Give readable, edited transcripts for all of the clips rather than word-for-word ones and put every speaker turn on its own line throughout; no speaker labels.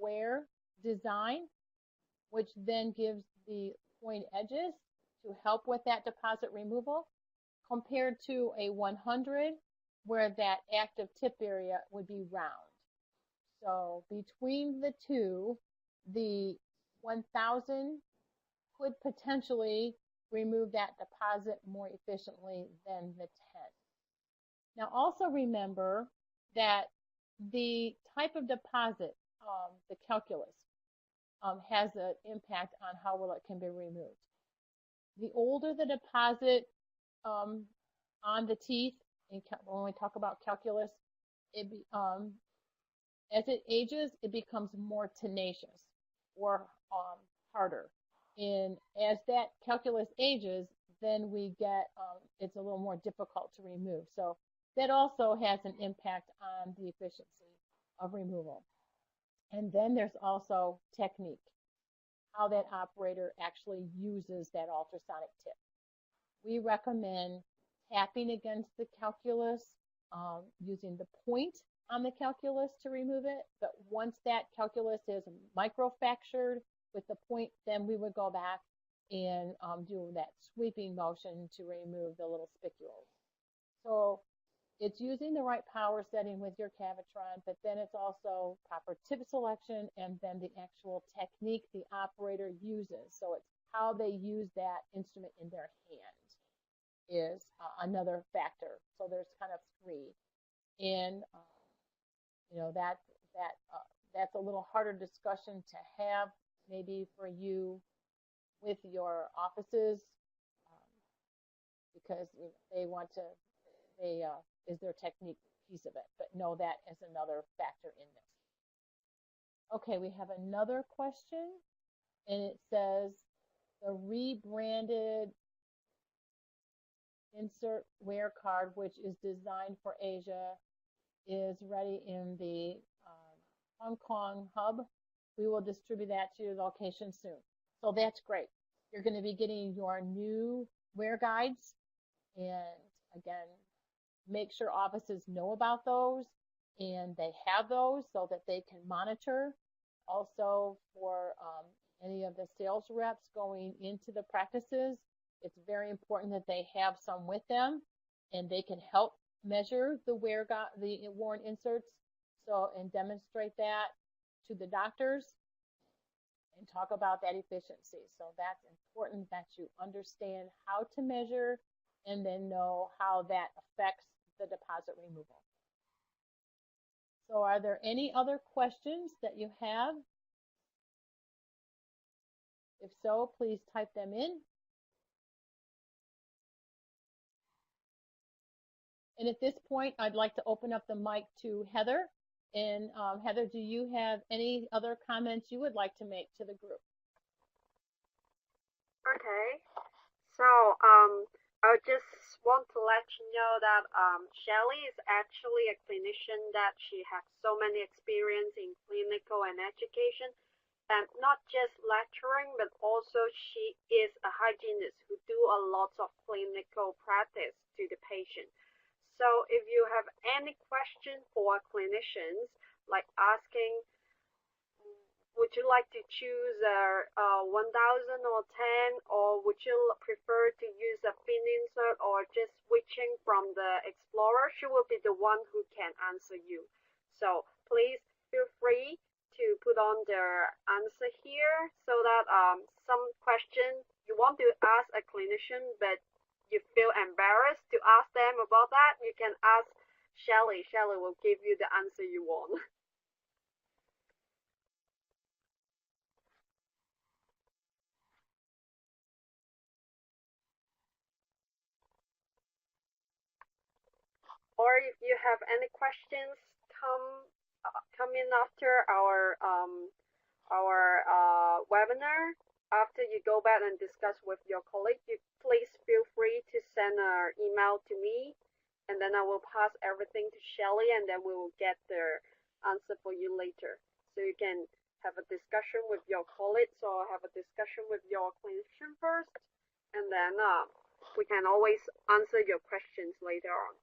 square design, which then gives the point edges to help with that deposit removal, compared to a 100 where that active tip area would be round. So between the two, the 1000 could potentially remove that deposit more efficiently than the 10. Now also remember that the type of deposit, the calculus, has an impact on how well it can be removed. The older the deposit on the teeth, when we talk about calculus, as it ages, it becomes more tenacious or harder. And as that calculus ages, then we get, it's a little more difficult to remove. So that also has an impact on the efficiency of removal. And then there's also technique, how that operator actually uses that ultrasonic tip. We recommend tapping against the calculus, using the point on the calculus to remove it. But once that calculus is microfractured with the point, then we would go back and do that sweeping motion to remove the little spicules. So it's using the right power setting with your Cavitron, but then it's also proper tip selection and then the actual technique the operator uses. So it's how they use that instrument in their hand is another factor. So there's kind of three. And you know, that's a little harder discussion to have maybe for you with your offices, because they want to, is their technique piece of it, but know that as another factor in this. Okay, we have another question, and it says the rebranded insert wear card, which is designed for Asia, is ready in the Hong Kong hub. We will distribute that to your location soon. So that's great. You're going to be getting your new wear guides, and again, make sure offices know about those and they have those so that they can monitor. Also for any of the sales reps going into the practices, it's very important that they have some with them and they can help measure the worn inserts, so, and demonstrate that to the doctors and talk about that efficiency. So that's important that you understand how to measure and then know how that affects the deposit removal. So are there any other questions that you have? If so, please type them in. And at this point, I'd like to open up the mic to Heather. And Heather, do you have any other comments you would like to make to the group?
Okay. So I just want to let you know that Shelly is actually a clinician that she has so many experience in clinical and education, and not just lecturing, but also she is a hygienist who do a lot of clinical practice to the patient. So if you have any question for clinicians, like asking, would you like to choose a 1000 or 10, or would you prefer to use a fin insert, or just switching from the Explorer, she will be the one who can answer you. So please feel free to put on their answer here, so that some question you want to ask a clinician, but you feel embarrassed to ask them about that, you can ask Shelly. Shelly will give you the answer you want. Or if you have any questions come in after our webinar, after you go back and discuss with your colleague, you please feel free to send an email to me, and then I will pass everything to Shelly, and then we will get the answer for you later. So you can have a discussion with your colleagues or have a discussion with your clinician first, and then we can always answer your questions later on.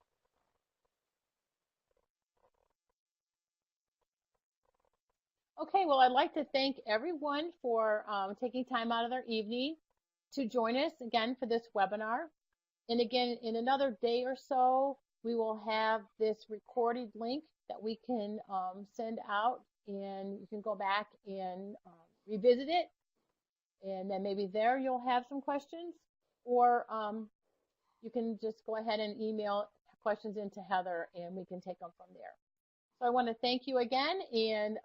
Okay, well, I'd like to thank everyone for taking time out of their evening to join us again for this webinar. And again, in another day or so, we will have this recorded link that we can send out, and you can go back and revisit it. And then maybe there you'll have some questions, or you can just go ahead and email questions into Heather, and we can take them from there. So I want to thank you again, and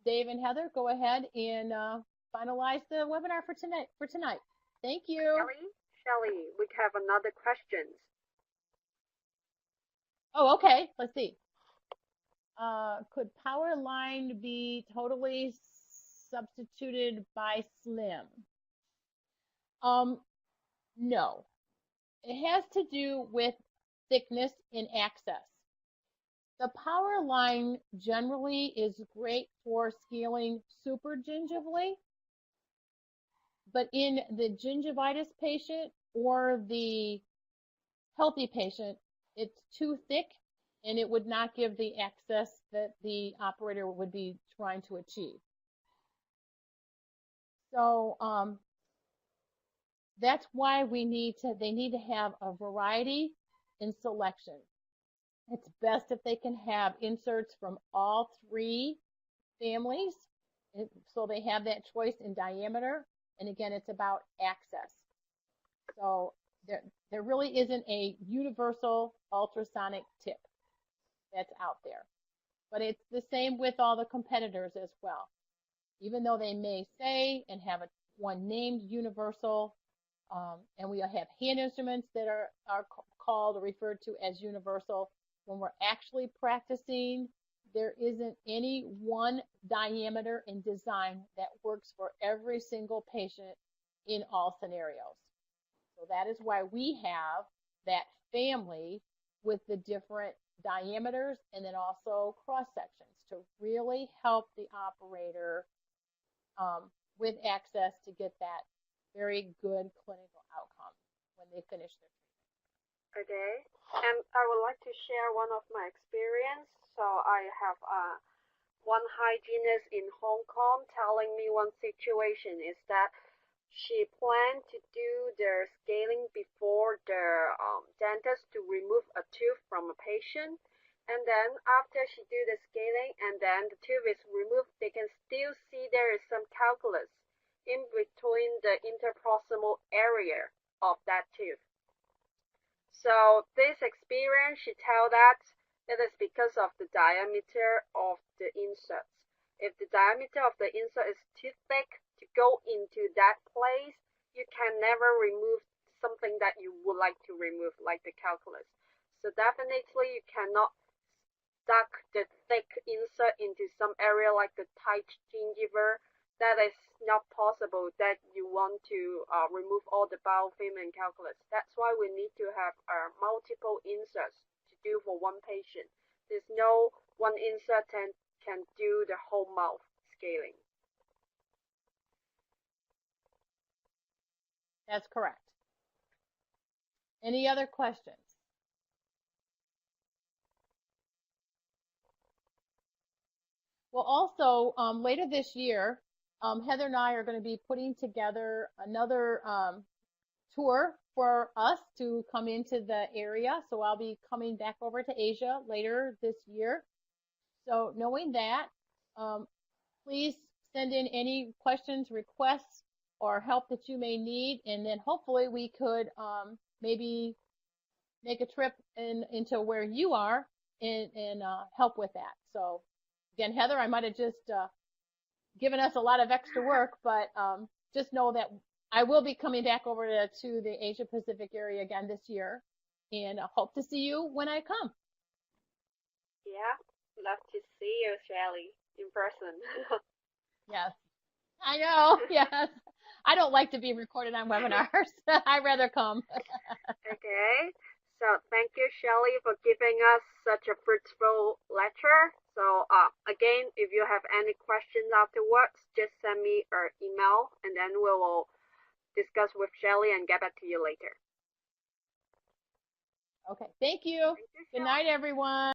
Dave and Heather, go ahead and finalize the webinar for tonight. Thank you.
Shelly, we have another question.
Oh, okay. Let's see. Could Powerline be totally substituted by Slim? No. It has to do with thickness and access. The Powerline generally is great for scaling super gingivally, but in the gingivitis patient or the healthy patient, it's too thick and it would not give the access that the operator would be trying to achieve. So that's why they need to have a variety in selection. It's best if they can have inserts from all three families, so they have that choice in diameter. And again, it's about access. So there really isn't a universal ultrasonic tip that's out there. But it's the same with all the competitors as well. Even though they may say and have one named universal, and we have hand instruments that are called or referred to as universal, when we're actually practicing, there isn't any one diameter in design that works for every single patient in all scenarios. So that is why we have that family with the different diameters and then also cross sections to really help the operator with access to get that very good clinical outcome when they finish their treatment.
Okay, and I would like to share one of my experience. So I have one hygienist in Hong Kong telling me one situation is that she planned to do the scaling before the dentist to remove a tooth from a patient. And then after she do the scaling and then the tooth is removed, they can still see there is some calculus in between the interproximal area of that tooth. So this experience, she tell that it is because of the diameter of the inserts. If the diameter of the insert is too thick to go into that place, you can never remove something that you would like to remove, like the calculus. So definitely you cannot stuck the thick insert into some area like the tight gingiva. That is not possible that you want to remove all the biofilm and calculus. That's why we need to have multiple inserts to do for one patient. There's no one insert can do the whole mouth scaling.
That's correct. Any other questions? Well, also later this year, Heather and I are going to be putting together another tour for us to come into the area. So I'll be coming back over to Asia later this year. So knowing that, please send in any questions, requests, or help that you may need. And then hopefully we could maybe make a trip into where you are and help with that. So again, Heather, I might have just given us a lot of extra work, but just know that I will be coming back over to the Asia Pacific area again this year, and I hope to see you when I come.
Yeah, love to see you, Shelly, in person.
Yes, I know. Yes, I don't like to be recorded on webinars. I'd rather come.
Okay, so thank you, Shelly, for giving us such a fruitful lecture. So again, if you have any questions afterwards, just send me an email, and then we will discuss with Shelly and get back to you later.
Okay, thank you.
Thank you,
Good night, everyone.